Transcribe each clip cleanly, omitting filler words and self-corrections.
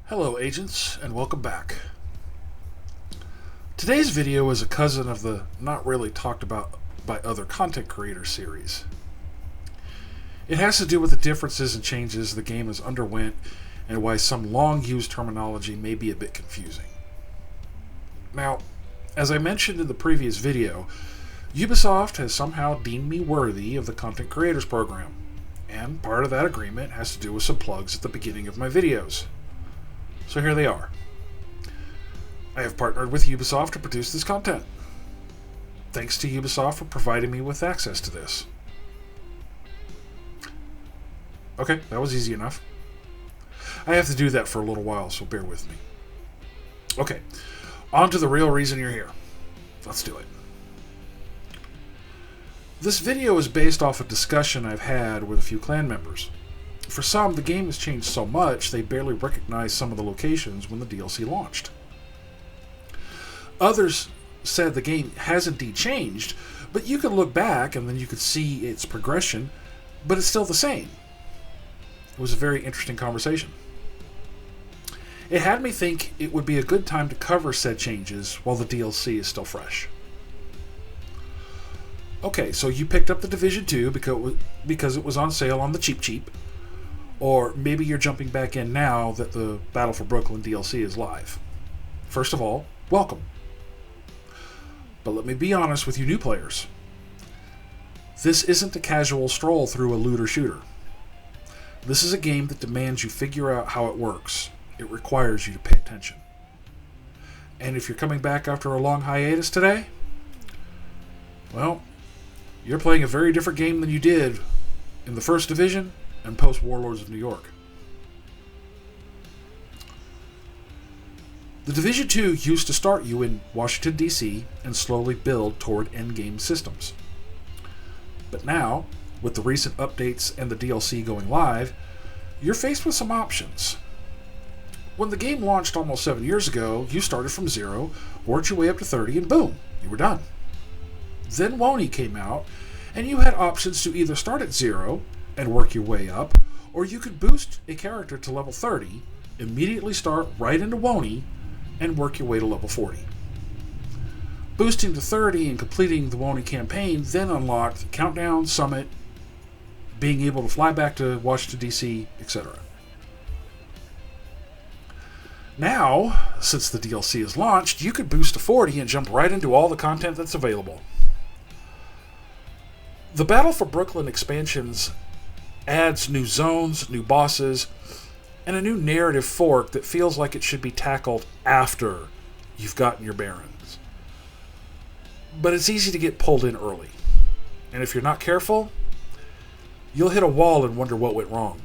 Hello agents, and welcome back. Today's video is a cousin of the not really talked about by other content creators series. It has to do with the differences and changes the game has underwent and why some long-used terminology may be a bit confusing. Now, as I mentioned in the previous video, Ubisoft has somehow deemed me worthy of the Content Creators Program, and part of that agreement has to do with some plugs at the beginning of my videos. So here they are. I have partnered with Ubisoft to produce this content. Thanks to Ubisoft for providing me with access to this. Okay, that was easy enough. I have to do that for a little while, so bear with me. Okay, on to the real reason you're here. Let's do it. This video is based off a discussion I've had with a few clan members. For some, the game has changed so much they barely recognize some of the locations when the DLC launched. Others said the game has indeed changed, but you can look back and then you could see its progression, but it's still the same. It was a very interesting conversation. It had me think it would be a good time to cover said changes while the DLC is still fresh. Okay, so you picked up the Division 2 because it was on sale on the cheap. Or maybe you're jumping back in now that the Battle for Brooklyn DLC is live. First of all, welcome. But let me be honest with you new players. This isn't a casual stroll through a looter shooter. This is a game that demands you figure out how it works. It requires you to pay attention. And if you're coming back after a long hiatus today, well, you're playing a very different game than you did in the First Division and post Warlords of New York. The Division 2 used to start you in Washington, D.C. and slowly build toward endgame systems. But now, with the recent updates and the DLC going live, you're faced with some options. When the game launched almost 7 years ago, you started from 0, worked your way up to 30, and boom, you were done. Then WONI came out, and you had options to either start at 0 and work your way up, or you could boost a character to level 30, immediately start right into WONI, and work your way to level 40. Boosting to 30 and completing the WONI campaign then unlocked Countdown, Summit, being able to fly back to Washington, D.C., etc. Now, since the DLC is launched, you could boost to 40 and jump right into all the content that's available. The Battle for Brooklyn expansions adds new zones, new bosses, and a new narrative fork that feels like it should be tackled after you've gotten your bearings. But it's easy to get pulled in early. And if you're not careful, you'll hit a wall and wonder what went wrong.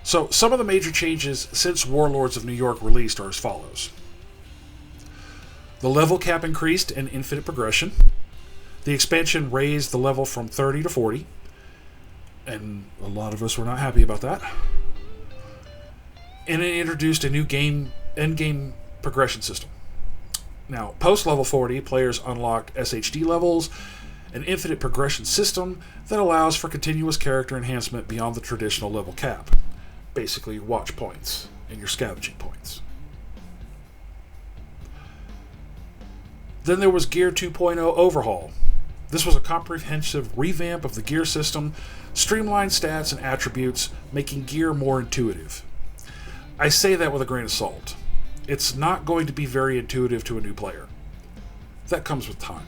So, some of the major changes since Warlords of New York released are as follows. The level cap increased and infinite progression. The expansion raised the level from 30 to 40, and a lot of us were not happy about that. And it introduced a new endgame progression system. Now, post-level 40, players unlocked SHD levels, an infinite progression system that allows for continuous character enhancement beyond the traditional level cap. Basically, your watch points and your scavenging points. Then there was Gear 2.0 Overhaul. This was a comprehensive revamp of the gear system, streamlined stats and attributes, making gear more intuitive. I say that with a grain of salt. It's not going to be very intuitive to a new player. That comes with time.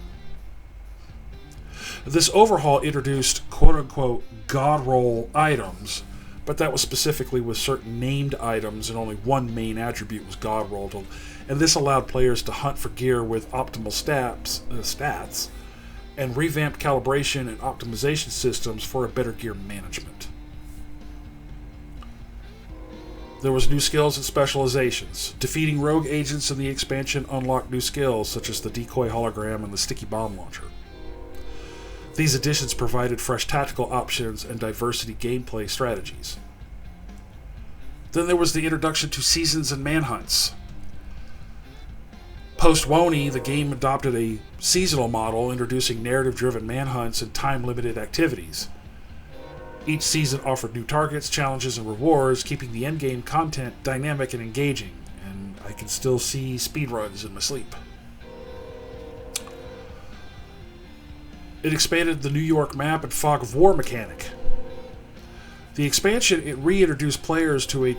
This overhaul introduced quote-unquote god roll items, but that was specifically with certain named items, and only one main attribute was god rolled, and this allowed players to hunt for gear with optimal stats, and revamped calibration and optimization systems for a better gear management. There was new skills and specializations. Defeating rogue agents in the expansion unlocked new skills, such as the decoy hologram and the sticky bomb launcher. These additions provided fresh tactical options and diversity gameplay strategies. Then there was the introduction to seasons and manhunts. Post-WONI, the game adopted a seasonal model, introducing narrative-driven manhunts and time-limited activities. Each season offered new targets, challenges, and rewards, keeping the endgame content dynamic and engaging, and I can still see speedruns in my sleep. It expanded the New York map and fog of war mechanic. The expansion, it reintroduced players to a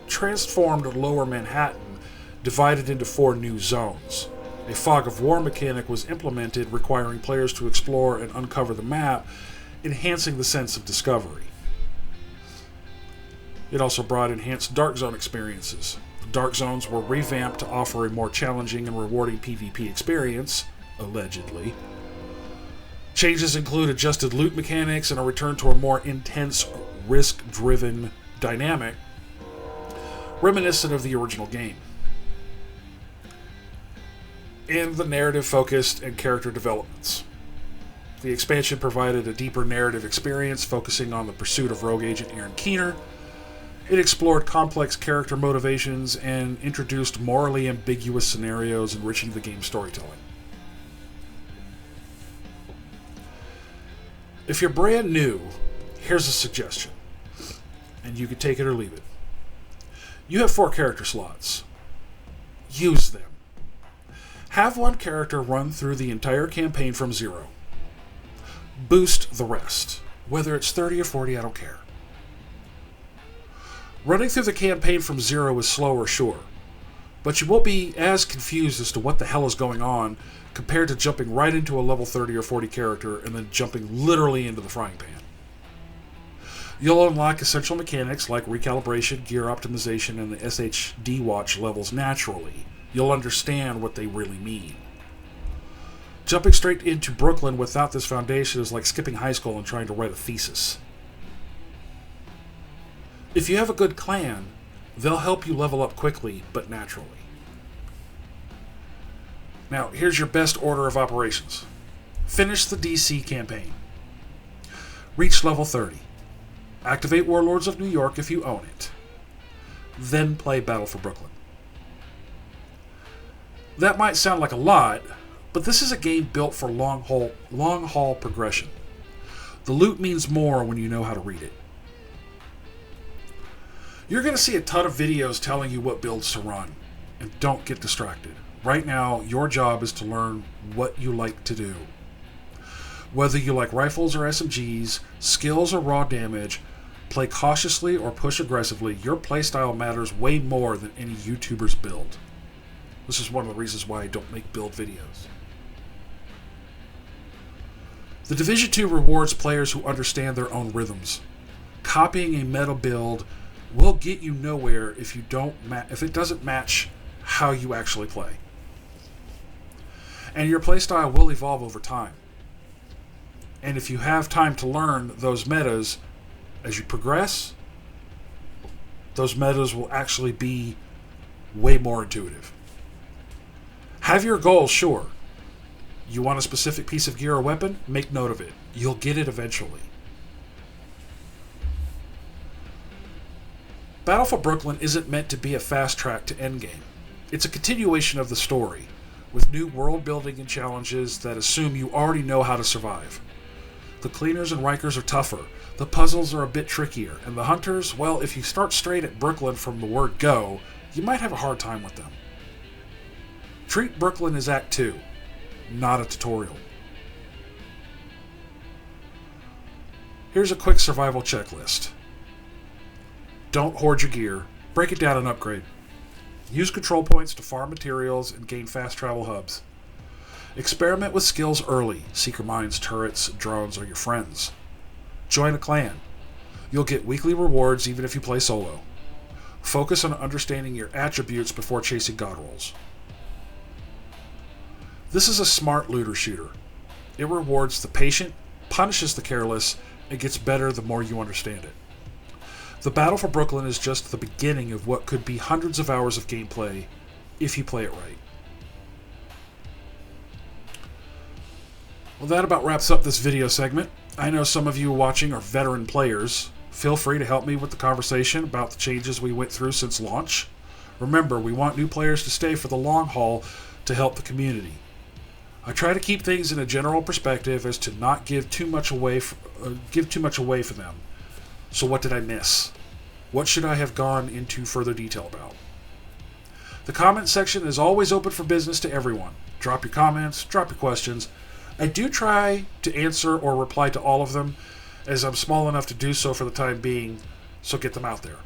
transformed lower Manhattan, divided into 4 new zones. A fog of war mechanic was implemented, requiring players to explore and uncover the map, enhancing the sense of discovery. It also brought enhanced Dark Zone experiences. The Dark Zones were revamped to offer a more challenging and rewarding PvP experience, allegedly. Changes include adjusted loot mechanics and a return to a more intense, risk-driven dynamic, reminiscent of the original game. And the narrative-focused and character developments. The expansion provided a deeper narrative experience focusing on the pursuit of rogue agent Aaron Keener. It explored complex character motivations and introduced morally ambiguous scenarios, enriching the game's storytelling. If you're brand new, here's a suggestion, and you can take it or leave it. You have 4 character slots. Use them. Have one character run through the entire campaign from 0. Boost the rest. Whether it's 30 or 40, I don't care. Running through the campaign from 0 is slower, sure, but you won't be as confused as to what the hell is going on compared to jumping right into a level 30 or 40 character and then jumping literally into the frying pan. You'll unlock essential mechanics like recalibration, gear optimization, and the SHD watch levels naturally. You'll understand what they really mean. Jumping straight into Brooklyn without this foundation is like skipping high school and trying to write a thesis. If you have a good clan, they'll help you level up quickly, but naturally. Now, here's your best order of operations. Finish the DC campaign. Reach level 30. Activate Warlords of New York if you own it. Then play Battle for Brooklyn. That might sound like a lot, but this is a game built for long haul progression. The loot means more when you know how to read it. You're going to see a ton of videos telling you what builds to run, and don't get distracted. Right now, your job is to learn what you like to do. Whether you like rifles or SMGs, skills or raw damage, play cautiously or push aggressively, your playstyle matters way more than any YouTuber's build. This is one of the reasons why I don't make build videos. The Division 2 rewards players who understand their own rhythms. Copying a meta build will get you nowhere if it doesn't match how you actually play. And your playstyle will evolve over time. And if you have time to learn those metas as you progress, those metas will actually be way more intuitive. Have your goals, sure. You want a specific piece of gear or weapon? Make note of it. You'll get it eventually. Battle for Brooklyn isn't meant to be a fast track to endgame. It's a continuation of the story, with new world building and challenges that assume you already know how to survive. The cleaners and Rikers are tougher, the puzzles are a bit trickier, and the hunters, well, if you start straight at Brooklyn from the word go, you might have a hard time with them. Treat Brooklyn as Act 2, not a tutorial. Here's a quick survival checklist. Don't hoard your gear. Break it down and upgrade. Use control points to farm materials and gain fast travel hubs. Experiment with skills early. Seeker mines, turrets, drones are your friends. Join a clan. You'll get weekly rewards even if you play solo. Focus on understanding your attributes before chasing god rolls. This is a smart looter shooter. It rewards the patient, punishes the careless, and gets better the more you understand it. The Battle for Brooklyn is just the beginning of what could be hundreds of hours of gameplay if you play it right. Well, that about wraps up this video segment. I know some of you watching are veteran players. Feel free to help me with the conversation about the changes we went through since launch. Remember, we want new players to stay for the long haul to help the community. I try to keep things in a general perspective as to not give too much away for them. So what did I miss? What should I have gone into further detail about? The comment section is always open for business to everyone. Drop your comments, drop your questions. I do try to answer or reply to all of them, as I'm small enough to do so for the time being, so get them out there.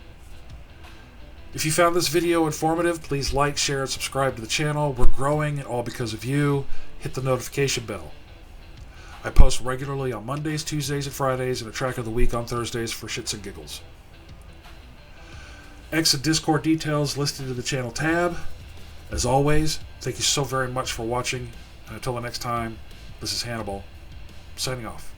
If you found this video informative, please like, share, and subscribe to the channel. We're growing, and all because of you. Hit the notification bell. I post regularly on Mondays, Tuesdays, and Fridays, and a track of the week on Thursdays for shits and giggles. X and Discord details listed in the channel tab. As always, thank you so very much for watching, and until the next time, this is Hannibal, signing off.